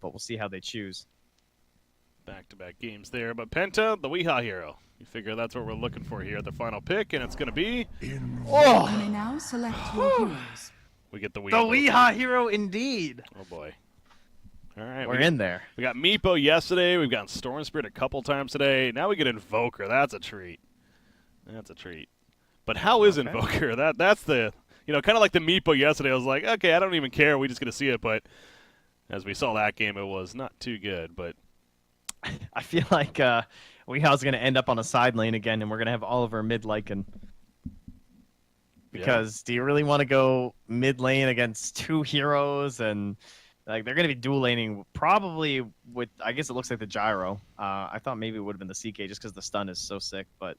but we'll see how they choose. Back-to-back games there, but Penta, the Weehaw hero. You figure that's what we're looking for here at the final pick, and it's going to be... Oh! You may now select your heroes. We get the Weehaw. The Weehaw hero, indeed! Oh, boy. All right. We're in there. We got Meepo yesterday. We've gotten Storm Spirit a couple times today. Now we get Invoker. That's a treat. That's a treat. But how is Invoker? That's the... You know, kind of like the Meepo yesterday. I was like, okay, I don't even care. We just get to see it. But as we saw that game, it was not too good, but... I feel like Weehaw's going to end up on a side lane again, and we're going to have Oliver mid Lycan. Because do you really want to go mid lane against two heroes? And like they're going to be dual laning probably with, I guess it looks like the Gyro. I thought maybe it would have been the CK just because the stun is so sick. But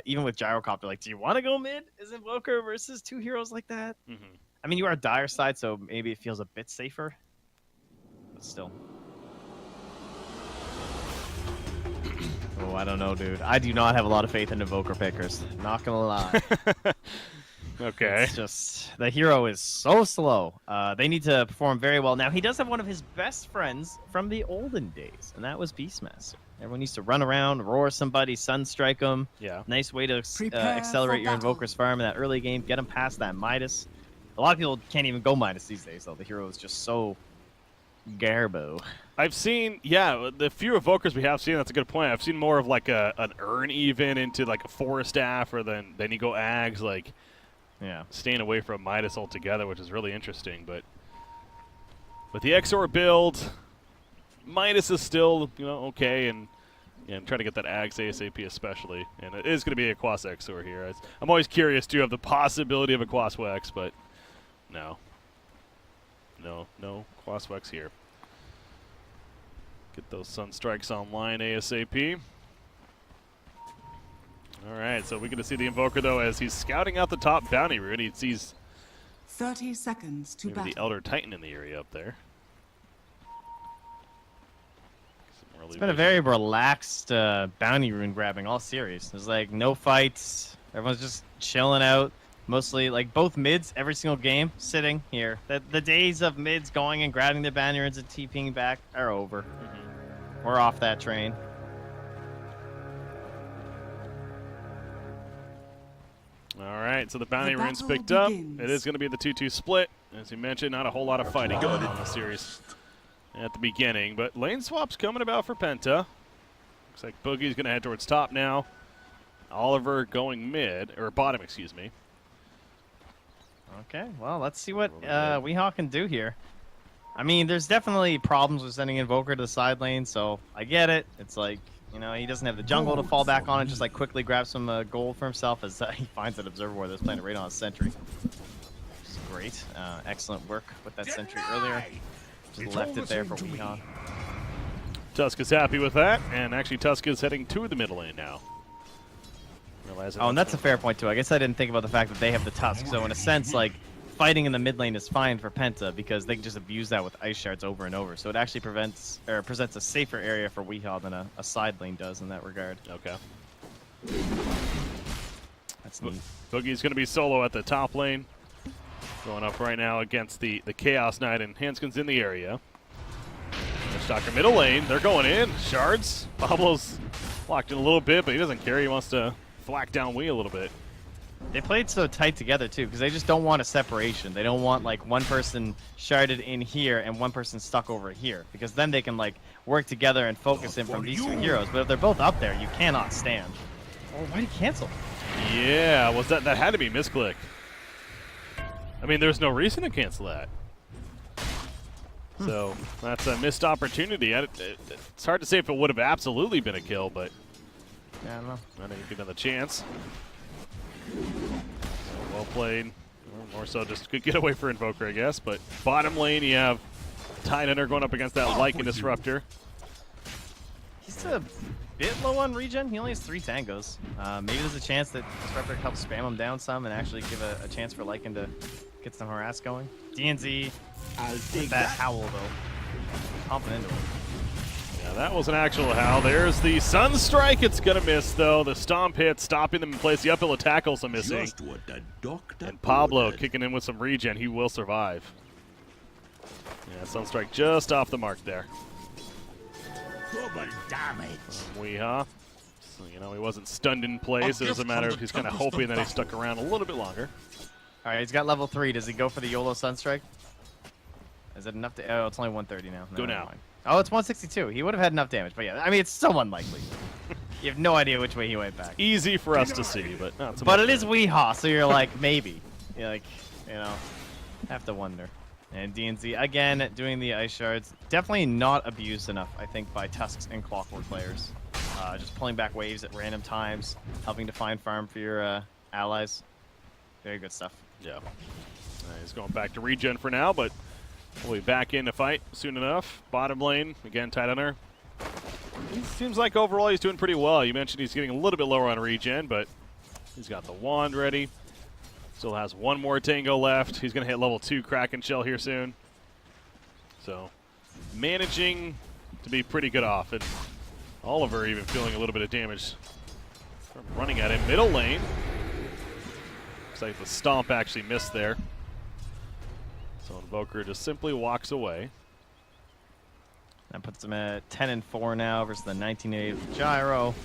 even with Gyrocopter, like, do you want to go mid as Invoker versus two heroes like that? Mm-hmm. I mean, you are dire side, so maybe it feels a bit safer. But still. Oh, I don't know, dude. I do not have a lot of faith in Invoker pickers. Not gonna lie. Okay. It's just the hero is so slow. They need to perform very well. Now he does have one of his best friends from the olden days, and that was Beastmaster. Everyone needs to run around, roar somebody, sunstrike them. Yeah. Nice way to accelerate your Invoker's farm in that early game. Get them past that Midas. A lot of people can't even go Midas these days, though. The hero is just so garbo. I've seen, the few Evokers we have seen, that's a good point. I've seen more of like an Urn even into like a Forest Staff, or then you go Ags, like staying away from Midas altogether, which is really interesting. But with the XOR build, Midas is still, okay, and I'm trying to get that Ags ASAP especially. And it is going to be a Quas XOR here. I'm always curious, too, of the possibility of a Quas Wex, but no. No Quas Wex here. Get those Sunstrikes online ASAP. All right, so we get to see the Invoker, though, as he's scouting out the top bounty rune. He sees 30 seconds to battle. the Elder Titan in the area up there. It's been a very relaxed bounty rune grabbing all series. There's like no fights. Everyone's just chilling out. Mostly, like, both mids, every single game, sitting here. The days of mids going and grabbing the bounty runes and TPing back are over. We're off that train. All right, so the bounty rune's picked up. It is going to be the 2-2 split. As you mentioned, not a whole lot of fighting going on in the series at the beginning. But lane swap's coming about for Penta. Looks like Boogie's going to head towards top now. Oliver going mid, or bottom, excuse me. Okay, well, let's see what Weehaw can do here. I mean, there's definitely problems with sending Invoker to the side lane, so I get it. It's like, he doesn't have the jungle to fall back on and just like quickly grab some gold for himself as he finds that Observer Ward that's playing right on a sentry. Which is great. Excellent work with that sentry earlier. Just left it there for Weehaw. Tusk is happy with that, and actually Tusk is heading to the middle lane now. Oh, and that's a fair point, too. I guess I didn't think about the fact that they have the Tusk. So, in a sense, like, fighting in the mid lane is fine for Penta because they can just abuse that with Ice Shards over and over. So, it actually presents a safer area for Weehaw than a side lane does in that regard. Okay. That's neat. Boogie's going to be solo at the top lane. Going up right now against the Chaos Knight, and Hanskin's in the area. Stalker middle lane. They're going in. Shards. Pablo's locked in a little bit, but he doesn't care. He wants to flack down Wii a little bit. They played so tight together, too, because they just don't want a separation. They don't want, like, one person sharded in here and one person stuck over here, because then they can, like, work together and focus in from these two heroes. But if they're both up there, you cannot stand. Oh, why'd he cancel? Yeah, was that had to be misclick. I mean, there's no reason to cancel that. So, that's a missed opportunity. It's hard to say if it would have absolutely been a kill, but yeah, I don't know. I didn't give another chance. So well played. Or more so just good getaway for Invoker, I guess. But bottom lane, you have Tidehunter going up against that Lycan Disruptor. He's a bit low on regen. He only has 3 tangos. Maybe there's a chance that Disruptor helps spam him down some and actually give a chance for Lycan to get some harass going. DNZ, I'll take that howl, though. Pumping into him. Yeah, that was an actual howl. There's the Sunstrike. It's going to miss, though. The Stomp hit, stopping them in place. The uphill attack also missing. Just what the doctor And Pablo ordered. kicking in with some regen. He will survive. Yeah, Sunstrike just off the mark there. Double damage. Weehaw. So, you know, he wasn't stunned in place. It was a matter of he's kind of hoping that he stuck around a little bit longer. All right, he's got level 3. Does he go for the YOLO Sunstrike? Is it enough to... Oh, it's only 130 now. Go never now. mind. Oh, it's 162. He would have had enough damage, but yeah, I mean, it's so unlikely. You have no idea which way he went back. Easy for us to see, but not so But much it is for Weehaw, so you're like, maybe. You're like, you know, have to wonder. And DNZ, again, doing the ice shards. Definitely not abused enough, I think, by Tusks and Clockwork players. Just pulling back waves at random times, helping to find farm for your allies. Very good stuff. Yeah. He's going back to regen for now, but we'll be back in to fight soon enough. Bottom lane, again, tight under. He seems like overall he's doing pretty well. You mentioned he's getting a little bit lower on regen, but he's got the wand ready. Still has one more tango left. He's going to hit level 2 Kraken Shell here soon. So, managing to be pretty good off. And Oliver even feeling a little bit of damage from running at him. Middle lane. Looks like the stomp actually missed there. So Invoker just simply walks away. That puts him at 10 and 4 now versus the 19-8 with the Gyro.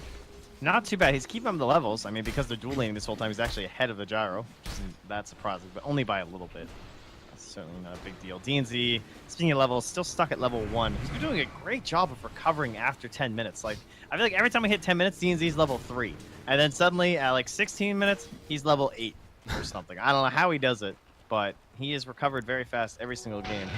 Not too bad. He's keeping up the levels. I mean, because they're dual laning this whole time, he's actually ahead of the Gyro, which isn't that surprising, but only by a little bit. That's certainly not a big deal. DNZ, speaking of levels, still stuck at level 1. He's been doing a great job of recovering after 10 minutes. Like, I feel like every time we hit 10 minutes, DNZ's level 3. And then suddenly, at like 16 minutes, he's level 8 or something. I don't know how he does it, but he has recovered very fast every single game.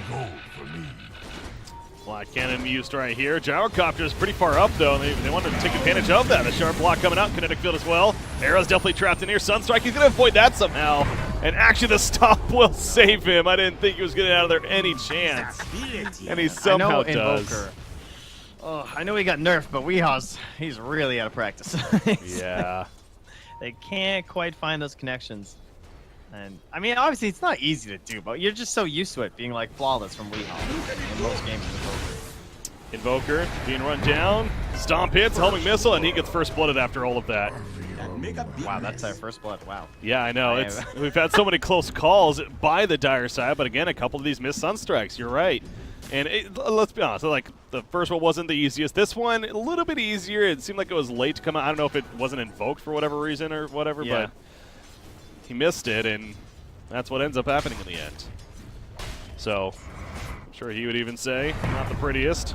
Black Cannon used right here. Gyrocopter is pretty far up, though, and they wanted to take advantage of that. A sharp block coming out. Kinetic Field as well. Arrow's definitely trapped in here. Sunstrike, he's going to avoid that somehow. And actually, the stop will save him. I didn't think he was getting out of there any chance. And he somehow does. Oh, I know he got nerfed, but he's really out of practice. Yeah. They can't quite find those connections. And, I mean, obviously, it's not easy to do, but you're just so used to it being, like, flawless from Weehaw in most games of Invoker. Invoker being run down. Stomp hits, homing missile, and he gets first blooded after all of that. Wow, that's our first blood. Wow. Yeah, I know. We've had so many close calls by the dire side, but again, a couple of these missed Sunstrikes. You're right. And let's be honest, like the first one wasn't the easiest. This one, a little bit easier. It seemed like it was late to come out. I don't know if it wasn't invoked for whatever reason or whatever, but he missed it, and that's what ends up happening in the end. So, I'm sure he would even say, not the prettiest.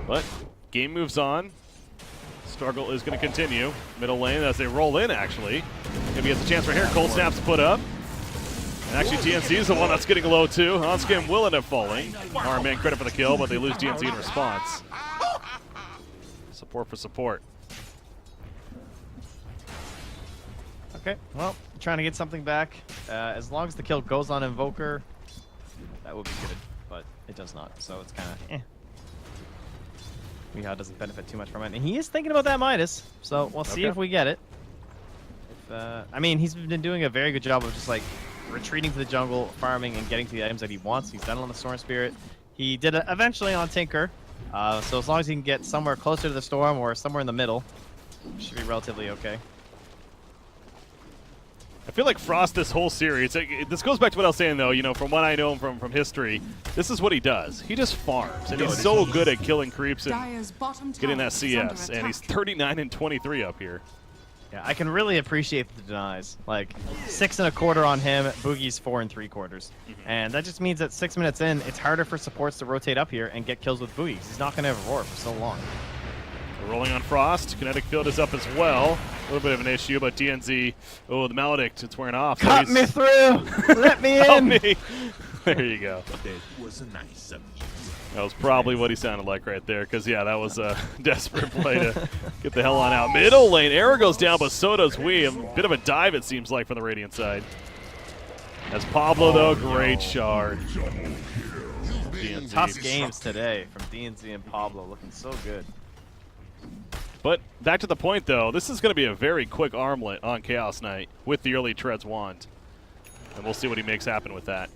But, game moves on. Struggle is going to continue. Middle lane as they roll in, actually. Maybe gets a chance right here. Cold Snap's put up. And actually, DNC is the one that's getting low, too. Onskin will end up falling. Arm Man credit for the kill, but they lose DNC in response. Support for support. Okay, well, trying to get something back. As long as the kill goes on Invoker, that would be good, but it does not, so it's kind of eh. Weehaw doesn't benefit too much from it, and he is thinking about that Midas, so we'll see if we get it. I mean, he's been doing a very good job of just, like, retreating to the jungle, farming, and getting to the items that he wants. He's done it on the Storm Spirit. He did it eventually on Tinker, so as long as he can get somewhere closer to the Storm or somewhere in the middle, should be relatively okay. I feel like Frost this whole series, this goes back to what I was saying, though, you know, from what I know him from history, this is what he does. He just farms, and he's so good at killing creeps and getting that CS, and he's 39 and 23 up here. Yeah, I can really appreciate the denies. Like, 6 1/4 on him, Boogie's 4 3/4. And that just means that 6 minutes in, it's harder for supports to rotate up here and get kills with Boogies. He's not going to have a roar for so long. We're rolling on Frost. Kinetic Field is up as well. A little bit of an issue, but DNZ, oh, the Maledict, it's wearing off. Cut me through! Let me in! Help me! There you go. That was nice of you. That was probably what he sounded like right there, because, yeah, that was a desperate play to get the hell on out. Middle lane, Arrow goes down, but so does we. A bit of a dive, it seems like, from the Radiant side. As Pablo, though, great shard. Tough games today from DNZ and Pablo, looking so good. But back to the point, though, this is going to be a very quick armlet on Chaos Knight with the early Treads wand. And we'll see what he makes happen with that.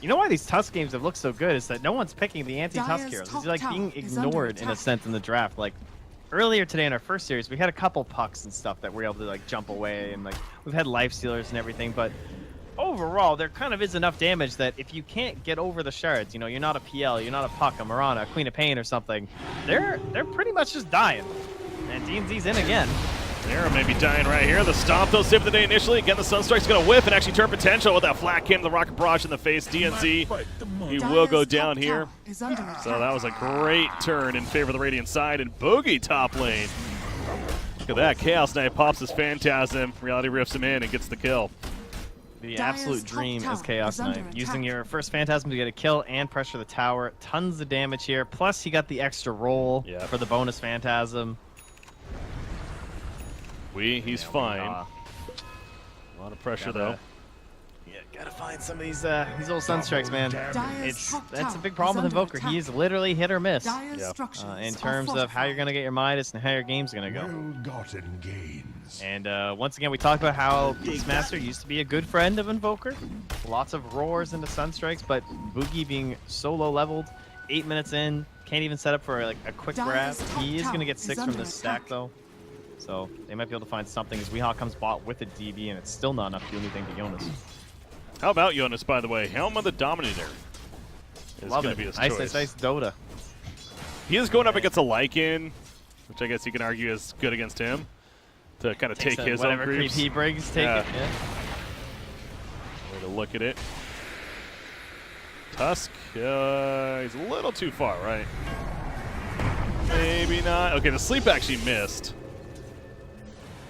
You know why these Tusk games have looked so good is that no one's picking the anti-Tusk heroes. It's like being ignored in a sense in the draft. Like earlier today in our first series, we had a couple pucks and stuff that we were able to like jump away, and like we've had life stealers and everything. But overall, there kind of is enough damage that if you can't get over the shards, you know, you're not a PL, you're not a Puck, a Mirana, a Queen of Pain or something, they're pretty much just dying. And DNZ's in again. Arrow may be dying right here. The stomp, though, saved the day initially. Again, the Sunstrike's going to whiff and actually turn potential with that flat cam, the Rocket Barrage in the face. DNZ, he will go down here. So that was a great turn in favor of the Radiant side. And Boogie top lane. Look at that. Chaos Knight pops his Phantasm. Reality Rifts him in and gets the kill. The absolute dream is Chaos Knight. Using your first Phantasm to get a kill and pressure the tower. Tons of damage here. Plus, he got the extra roll for the bonus Phantasm. He's fine. A lot of pressure though. Yeah, gotta find some of these old Sunstrikes, man. That's a big problem with Invoker. He is literally hit or miss in terms of how you're gonna get your Midas and how your game's gonna go. Well-gotten gains. And once again, we talked about how Beastmaster used to be a good friend of Invoker. Lots of roars into Sunstrikes, but Boogie being so low leveled, 8 minutes in, can't even set up for like a quick grab. He is gonna get 6 from this stack though. So they might be able to find something as Weehawk comes bot with a DB, and it's still not enough to do anything to Jonas. How about Jonas, by the way? Helm of the Dominator is going to be his choice. Nice Dota. He is going up against a Lycan, which I guess you can argue is good against him to kind of take his own whatever creep he brings, take it. Yeah. Way to look at it. Tusk, he's a little too far, right? Maybe not. Okay, the sleep actually missed.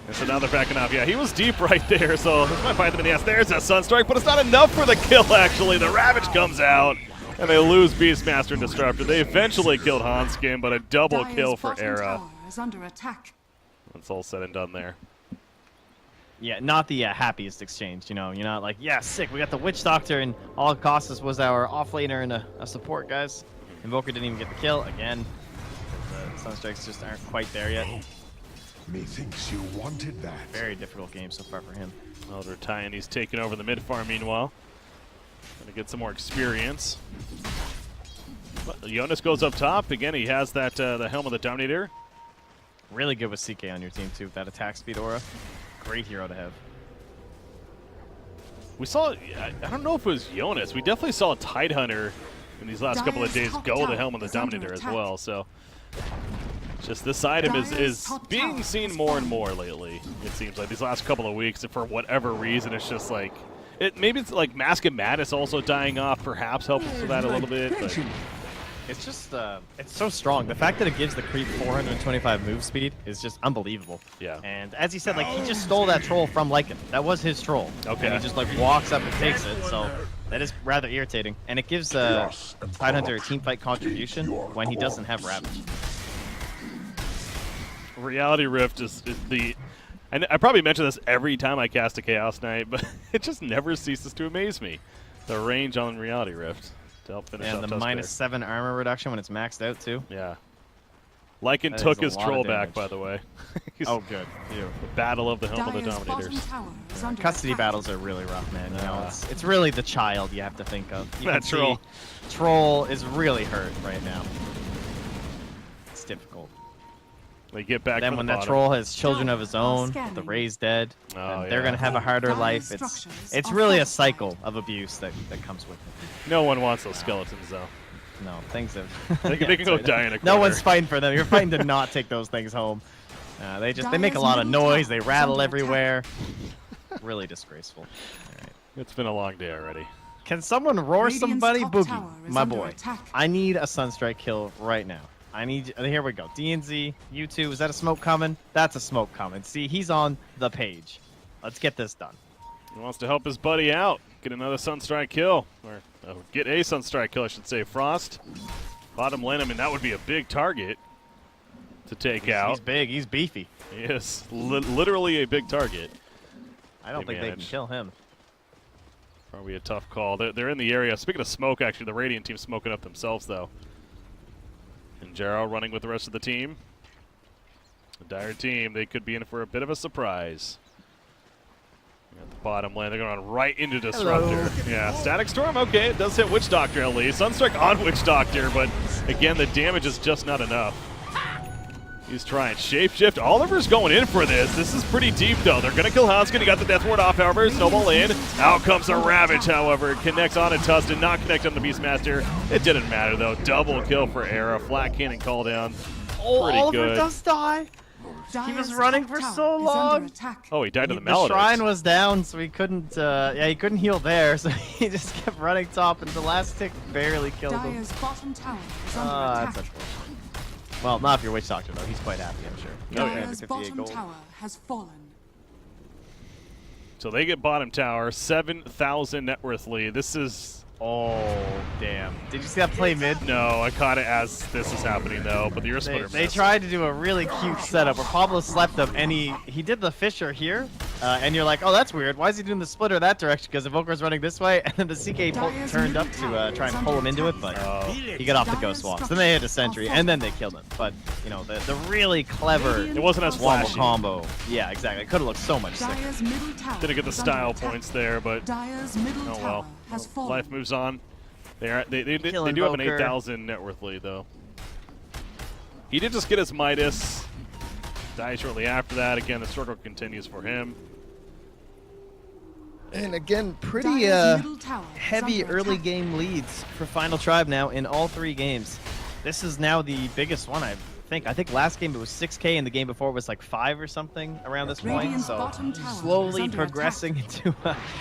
And so now they're backing up. Yeah, he was deep right there, so this might find them in the ass. There's a Sunstrike, but it's not enough for the kill, actually. The Ravage comes out, and they lose Beastmaster and Disruptor. They eventually killed Hanskin, but a double kill for Era. That's all said and done there. Yeah, not the happiest exchange, you know. You're not like, yeah, sick, we got the Witch Doctor, and all it cost us was our offlaner and a support, guys. Invoker didn't even get the kill. Again, the Sunstrikes just aren't quite there yet. Methinks you wanted that. Very difficult game so far for him. Elder Titan, he's taking over the mid farm meanwhile. Gonna get some more experience. But Jonas goes up top. Again, he has that the Helm of the Dominator. Really good with CK on your team too, with that attack speed aura. Great hero to have. We saw, I don't know if it was Jonas. We definitely saw a Tidehunter in these last couple of days go the Helm of the Dominator as well. So just this item is being seen more and more lately. It seems like these last couple of weeks, and for whatever reason, it's just like maybe it's like Mask of Madness also dying off, perhaps helps with that a little bit. But it's just it's so strong. The fact that it gives the creep 425 move speed is just unbelievable. Yeah. And as he said, like he just stole that troll from Lycan. That was his troll. Okay. And he just like walks up and takes it. So that is rather irritating. And it gives Tidehunter a team fight contribution when he doesn't have Ravage. Reality Rift is the, and I probably mention this every time I cast a Chaos Knight, but it just never ceases to amaze me. The range on Reality Rift to help finish and up the Tusker. -7 armor reduction when it's maxed out too. Yeah. Lycan took his troll back, by the way. Oh, good. The Battle of the Helm of the Dominators. Custody battles are really rough, man. You know, it's really the child you have to think of. That troll. Troll is really hurt right now. It's difficult. They get back then from when the that troll has children of his own, the Ray's dead, they're going to have a harder life. It's really a cycle of abuse that comes with it. No one wants those skeletons, though. No, things have... They can go die in a corner. No one's fighting for them. You're fighting to not take those things home. They make a lot of noise. They rattle everywhere. Really disgraceful. All right. It's been a long day already. Can someone roar somebody? Boogie, my boy. I need a Sunstrike kill right now. I need... Here we go. DNZ, you two. Is that a smoke coming? That's a smoke coming. See, he's on the page. Let's get this done. He wants to help his buddy out. Get another Sunstrike kill. Or get a Sunstrike kill, I should say. Frost. Bottom lane, I mean, that would be a big target to take out. He's big. He's beefy. He is. Literally a big target. I don't think they can kill him. Probably a tough call. They're in the area. Speaking of smoke, actually, the Radiant team's smoking up themselves, though. And Jaro running with the rest of the team. The Dire team, they could be in for a bit of a surprise. At the bottom lane, they're going to run right into Disruptor. Yeah, Static Storm, okay, it does hit Witch Doctor at least. Sunstrike on Witch Doctor, but again, the damage is just not enough. He's trying shapeshift. Oliver's going in for this. This is pretty deep, though. They're going to kill Huskin. He got the Death Ward off, however. Snowball in. Out comes a Ravage, however. Connects on to Tuss. Did not connect on the Beastmaster. It didn't matter, though. Double kill for Era. Flat cannon call down. Oh, Pretty Oliver good. does die. He was running for so long. Oh, he died to the The Maledicts. shrine was down, so he couldn't. Yeah, he couldn't heal there, so he just kept running top, and the last tick barely killed him. Dire's bottom tower is under That's attack. unfortunate. Well, not if you're Witch Doctor, though. He's quite happy, I'm sure. Oh, yeah. Dire's 58 bottom gold. tower has fallen. So they get bottom tower. 7,000 net worth lead. This is... Oh, damn. Did you see that play mid? No, I caught it as this is happening, though. But the Earth They, Splitter they missed. tried to do a really cute setup where Pablo slept him, and he did the Fisher here, and you're like, oh, that's weird. Why is he doing the splitter that direction? Because Evoker's running this way, and then the CK turned up to try and pull him into it, but he got off the Ghost Walks. Then they hit a Sentry, and then they killed him. But, you know, the really clever It wasn't as wombo flashy. combo. Yeah, exactly. It could have looked so much sicker. Dire's middle tower Didn't get the is under style attack. points there, but Dire's middle oh tower well. has fallen. Life moves on. They do Kill have an Invoker. 8,000 net worth lead, though. He did just get his Midas. Dies shortly after that. Again, the circle continues for him. And again, pretty Dire's middle tower is heavy under early attack. game leads for Final Tribe now in all 3 games. This is now the biggest one, I think. I think last game it was 6K, and the game before was like 5 or something around this point. Radiant's So bottom tower is slowly under progressing into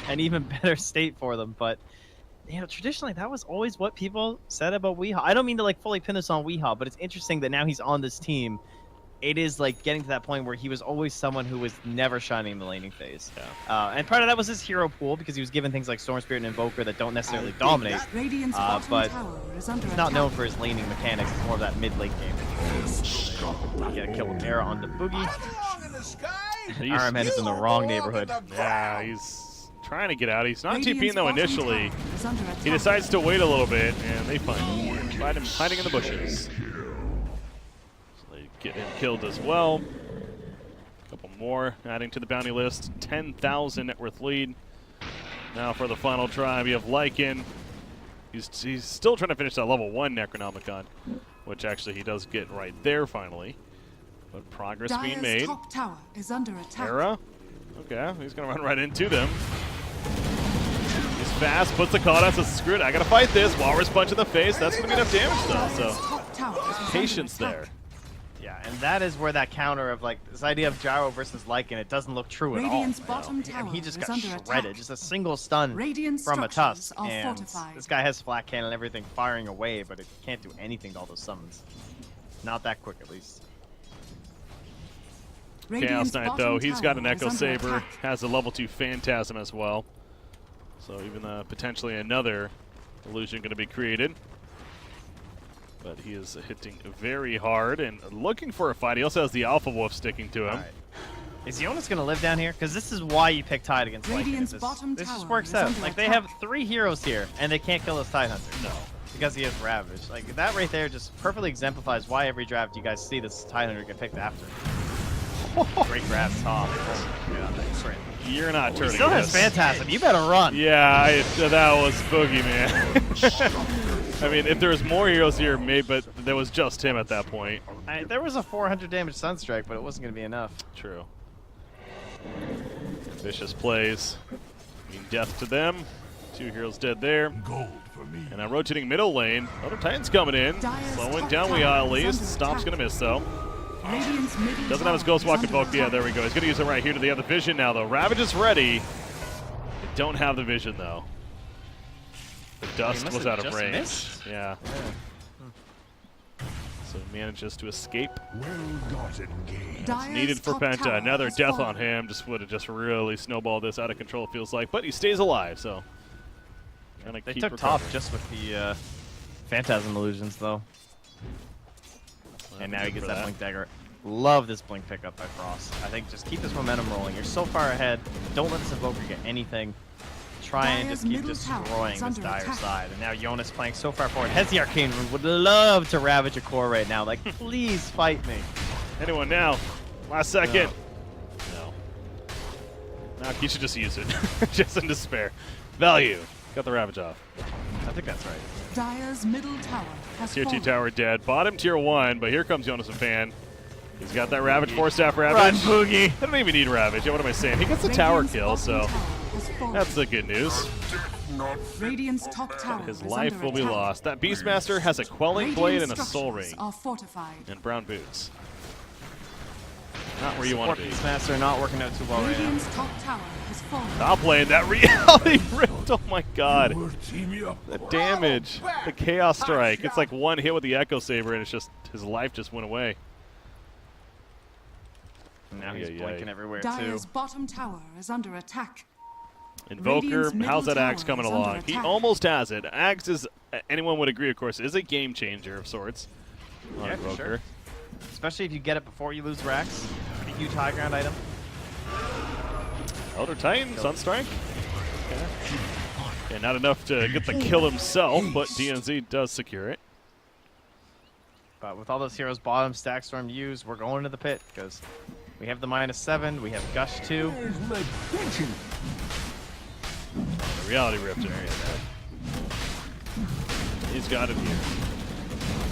an even better state for them. But you know, traditionally that was always what people said about Weehaw. I don't mean to like fully pin this on Weehaw, but it's interesting that now he's on this team. It is like getting to that point where he was always someone who was never shining in the laning phase. Yeah. And part of that was his hero pool because he was given things like Storm Spirit and Invoker that don't necessarily dominate. Radiant's but bottom tower is under He's attack. not known for his laning mechanics. It's more of that mid-late game. Get a kill with Era on the Boogie. He's- Iron Man is in the wrong neighborhood. Yeah, he's trying to get out. He's not Radiant's TPing, though, bottom initially. tower is under He attack. decides to wait a little bit, and they find him. Find him hiding in the bushes. So they get him killed as well. A couple more adding to the bounty list. 10,000 net worth lead. Now for the final tribe, you have Lycan. He's still trying to finish that level 1 Necronomicon, which actually he does get right there finally. But progress being Dire's made. top tower is under attack. Era. Okay, he's going to run right into them. He's fast, puts the call down, says, screw it, I got to fight this. Walrus punch in the face. That's going to be enough damage, though. Dire's So top tower is under patience attack. there. Yeah, and that is where that counter of like this idea of Gyro versus Lycan, it doesn't look true at all. Radiant's you bottom know? tower And he just is got under shredded, attack. just a single stun Radiant from a structures tusk. are And fortified. this guy has flat cannon and everything firing away, but it can't do anything to all those summons. Not that quick, at least. Chaos Radiant's Knight, bottom though, he's got an tower is Echo under Saber, attack. has a level 2 Phantasm as well. So even potentially another illusion going to be created. But he is hitting very hard and looking for a fight. He also has the Alpha Wolf sticking to him. All right. Is Jonas going to live down here? Because this is why you pick Tide against Lycan. Radiant's This bottom just tower works is out. under Like, they attack. have 3 heroes here, and they can't kill this Tide Hunter. No. Because he has Ravage. Like, that right there just perfectly exemplifies why every draft you guys see this Tide Hunter get picked after. Great grab top. Oh, yeah, that's great. You're not He turning still has this. Phantasm. You better run. Yeah, that was Boogie, man. I mean, if there was more heroes here, maybe, but there was just him at that point. There was a 400 damage Sunstrike, but it wasn't going to be enough. True. Vicious plays. Mean death to them. 2 heroes dead there. Gold for me. And now rotating middle lane. Other Titans coming in. Dire's Slowing top down tower Weehaw at is least. under Stomp's attack. going to miss, though. Radiant's middle Doesn't have his tower Ghost Walk is under invoked. Yeah, attack. there we go. He's going to use it right here. Do they have the vision now, though? Ravage is ready. They don't have the vision, though. The dust must was have out of just range. missed. Yeah. So he manages to escape. Well-gotten gains. Dire's Needed for top Penta. tower Another has death fallen. on him. Just would have just really snowballed this out of control, it feels like. But he stays alive, so. Gonna They keep took top recovering. just with the Phantasm illusions, though. And now he gets that Blink Dagger. Love this Blink pickup by Frost. I think just keep this momentum rolling. You're so far ahead. Don't let this Invoker get anything. Try and Dire's just keep middle tower destroying is this under dire attack. side. And now Jonas playing so far forward. Has the Arcane Rune. Would love to ravage a core right now. Like, please fight me. Anyone now? Last second. No. No, you should just use it. Just in despair. Value. Got the Ravage off. I think that's right. Dire's middle tower has Tier 2 fallen. tower dead. Bottom tier 1, but here comes Jonas and Fan. He's got that Ravage, 4-staff Run, Ravage. Boogie! I don't even need Ravage. What am I saying? He gets a tower Radiant's kill, bottom so tower has fallen. that's the good news. Radiant's top tower His is life under will be attack. lost. That Beastmaster has a Quelling Blade and a Soul structures Ring are fortified. and brown boots. Not where you want to be. Beastmaster not working out too well right now. Radiant's top tower has fallen. Stop playing that reality rift. Oh my god. We're teaming up. The damage. The Chaos Strike. It's like one hit with the Echo Saber and it's just his life just went away. Now he's Ay, ay, blinking ay. everywhere too. Dire's bottom tower is under attack. Invoker, Radiant's middle how's that axe tower coming is under along? He attack. almost has it. Axe is, anyone would agree, of course, is a game changer of sorts. On Yeah, for Invoker. sure. Especially if you get it before you lose Rax. Pretty huge high ground item. Elder Titan, Sunstrike. Okay. Yeah, not enough to get the kill himself, but DNZ does secure it. But with all those heroes bottom, Stack Storm used, we're going to the pit because we have the -7, we have Gush 2. Where's my pension? The Reality Rift area there. He's got it here.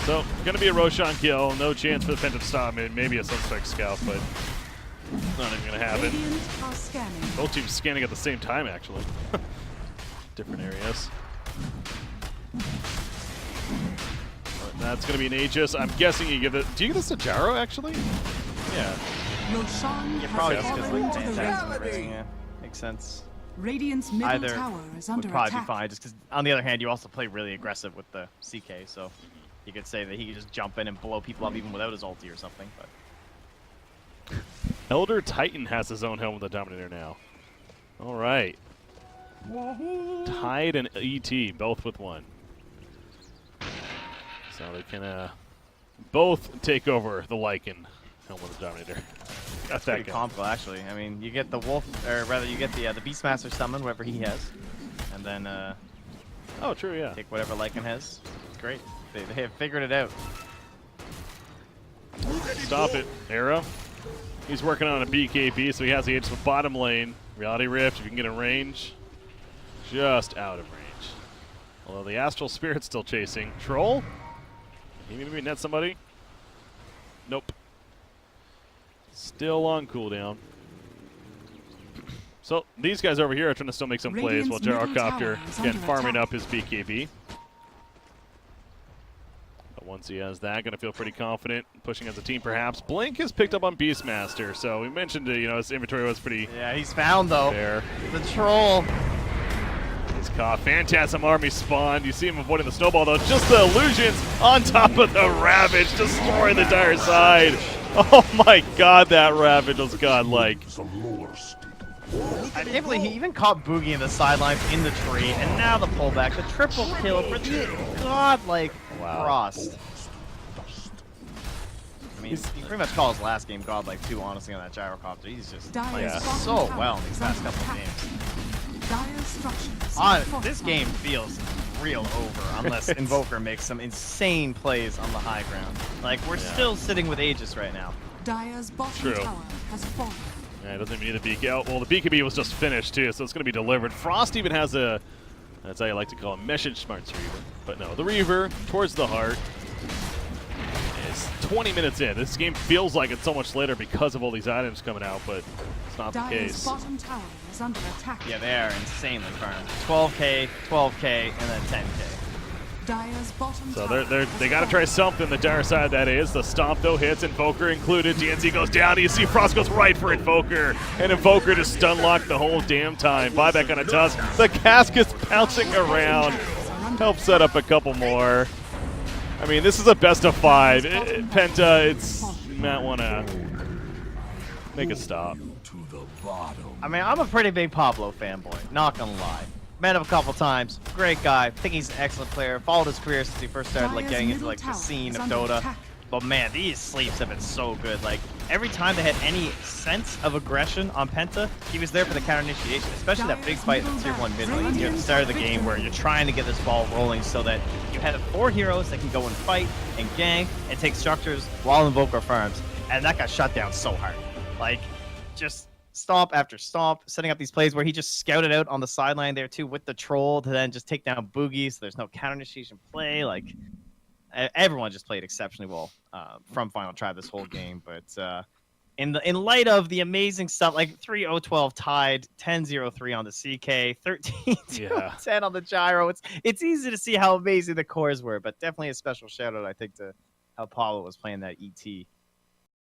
So, gonna be a Roshan kill. No chance for the Penta to stop it. Maybe a Sunstrike Scout, but not even gonna happen. Radiant are scanning. Both teams scanning at the same time, actually. Different areas. But that's gonna be an Aegis. I'm guessing you give it. Do you give this to Jaro, actually? Yeah. Roshan Yeah, has probably just because fallen like to the Phantasm and ring. everything. Yeah, makes sense. Radiant's middle Either tower is would under probably attack. be fine, just because on the other hand, you also play really aggressive with the CK, so you could say that he could just jump in and blow people up even without his ulti or something. But Elder Titan has his own helm with the Dominator now. All right. Tide and ET, both with one. So they can both take over the Lycan helm with the Dominator. Got that pretty guy. comical, actually. I mean, you get the wolf, or rather, you get the Beastmaster summon, whatever he has, and then Oh, true, yeah. take whatever Lycan has. It's great. They have figured it out. Stop it, Arrow. He's working on a BKB, so he has the edge to the bottom lane. Reality Rift, if you can get in range. Just out of range. Although the Astral Spirit's still chasing. Troll? He maybe net somebody? Nope. Still on cooldown. So these guys over here are trying to still make some plays while Radiant's middle Gyrocopter, tower is again, under farming attack. up his BKB. But once he has that, going to feel pretty confident, pushing as a team perhaps. Blink has picked up on Beastmaster, so we mentioned, you know, his inventory was pretty Yeah, he's found though. fair. The troll. He's caught. Phantasm Army spawned. You see him avoiding the snowball, though. Just the illusions on top of the Ravage, destroying the dire side. Oh my god, that Ravage was godlike. Some lower state. I can't believe he even caught Boogie in the sidelines in the tree, and now the pullback, the triple kill for the godlike Frost. I mean, he pretty much called his last game godlike too, honestly, on that Gyrocopter. He's just Dire's playing Yeah. bottom so tower well in these is past under couple of attack. games. Dire's structures are This fortified. game feels real over unless Invoker makes some insane plays on the high ground. Like, we're still sitting with Aegis right now. Dire's bottom True. tower has fallen. Yeah, it doesn't even need the BK. Oh, well, the BKB was just finished, too, so it's going to be delivered. Frost even has a, that's how you like to call him, Message Smarts Reaver. But no, the Reaver, towards the heart, is 20 minutes in. This game feels like it's so much later because of all these items coming out, but it's not the Dire's case. bottom tower is under attack. Yeah, they are insanely farmed. 12k, 12k, and then 10k. Dire's bottom So tower they has got to try fallen. something. The dire side, that is. The stomp, though, hits. Invoker included. DNC goes down. You see Frost goes right for Invoker. And Invoker just stun locked the whole damn time. Buyback on a Tusk. The Casket's bouncing around. Help set up a couple more. I mean, this is a best of 5. Penta, you might want to make a stop. To the bottom. I mean, I'm a pretty big Pablo fanboy, not gonna lie. Met him a couple times, great guy, think he's an excellent player, followed his career since he first started like Dire's getting into middle like the tower scene is of under Dota. attack. But man, these sleeps have been so good. Like, every time they had any sense of aggression on Penta, he was there for the counter initiation, especially that big fight in the tier 1 mid lane near the start of the game where you're trying to get this ball rolling so that you have 4 heroes that can go and fight and gank and take structures while Invoker farms. And that got shut down so hard. Like, just stomp after stomp, setting up these plays where he just scouted out on the sideline there too with the troll to then just take down Boogie so there's no counter initiation play. Like, everyone just played exceptionally well from Final Tribe this whole game. But in light of the amazing stuff, like 3-0-12 tied, 10-0-3 on the CK, 13-10 on the gyro, it's easy to see how amazing the cores were. But definitely a special shout out, I think, to how Paulo was playing that ET.